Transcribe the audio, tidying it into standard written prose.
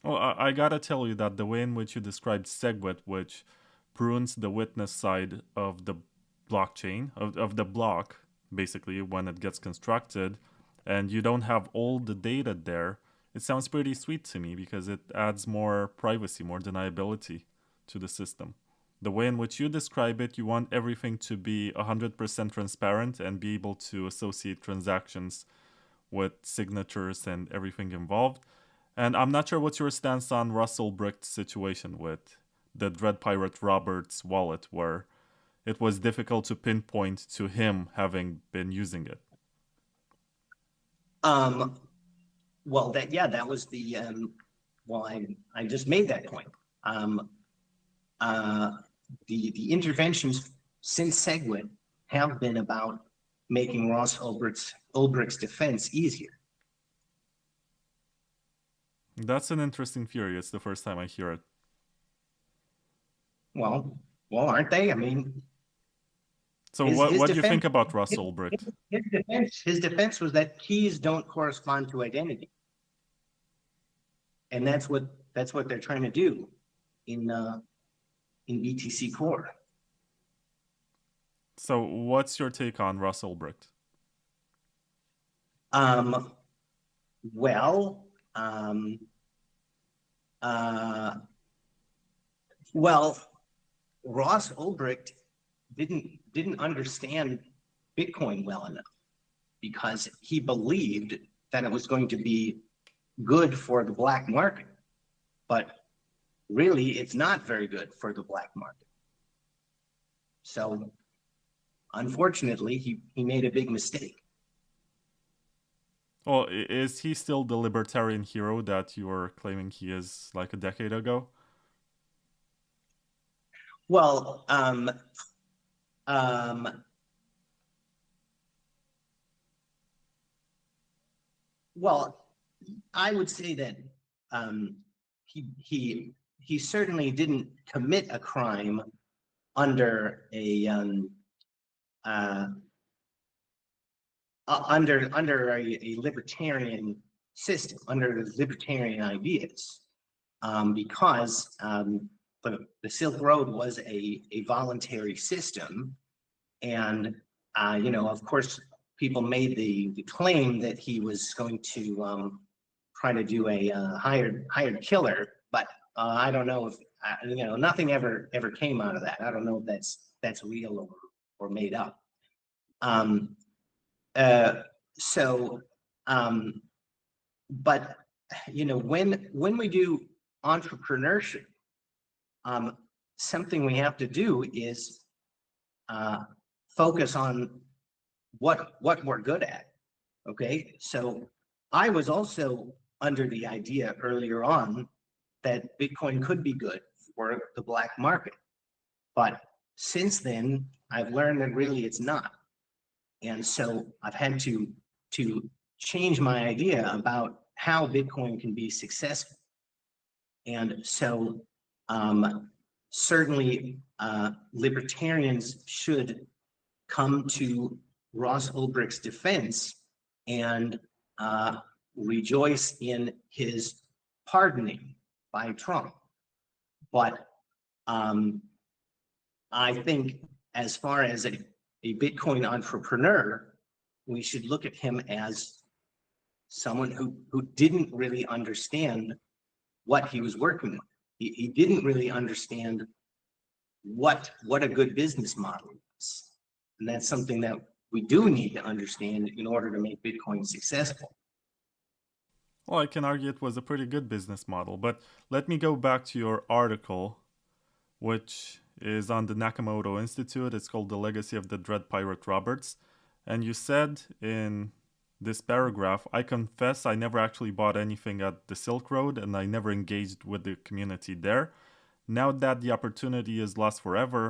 Well, I gotta tell you that the way in which you described SegWit, which prunes the witness side of the blockchain, of the block, basically, when it gets constructed, and you don't have all the data there, it sounds pretty sweet to me because it adds more privacy, more deniability to the system. The way in which you describe it, you want everything to be 100% transparent and be able to associate transactions with signatures and everything involved. And I'm not sure what's your stance on Ross Ulbricht's situation with the Dread Pirate Roberts wallet, where it was difficult to pinpoint to him having been using it. Well, that was the well, I just made that point. The interventions since SegWit have been about making Ross Ulbricht's defense easier. That's an interesting theory. It's the first time I hear it. Well, aren't they? I mean, so what do you think about Ross Ulbricht? His defense was that keys don't correspond to identity, and that's what they're trying to do in BTC Core. So what's your take on Ross Ulbricht? Ross Ulbricht didn't understand Bitcoin well enough, because he believed that it was going to be good for the black market, but really it's not very good for the black market. So unfortunately, he made a big mistake. Well, is he still the libertarian hero that you were claiming he is like a decade ago? Well, well, I would say that he certainly didn't commit a crime under a a libertarian system, under the libertarian ideas, because the Silk Road was a voluntary system, and of course, people made the claim that he was going to try to do a hired killer, but I don't know if nothing ever came out of that. I don't know if that's real or made up. But when we do entrepreneurship, something we have to do is focus on what we're good at. Okay, so I was also under the idea earlier on that Bitcoin could be good for the black market, but since then I've learned that really it's not, and so I've had to change my idea about how Bitcoin can be successful. And so certainly libertarians should come to Ross Ulbricht's defense and rejoice in his pardoning by Trump. But I think as far as a Bitcoin entrepreneur, we should look at him as someone who didn't really understand what he was working with. He didn't really understand what a good business model is. And that's something that we do need to understand in order to make Bitcoin successful. Well, I can argue it was a pretty good business model, but let me go back to your article, which is on the Nakamoto Institute. It's called The Legacy of the Dread Pirate Roberts. And you said in this paragraph, I confess I never actually bought anything at the Silk Road and I never engaged with the community there. Now that the opportunity is lost forever,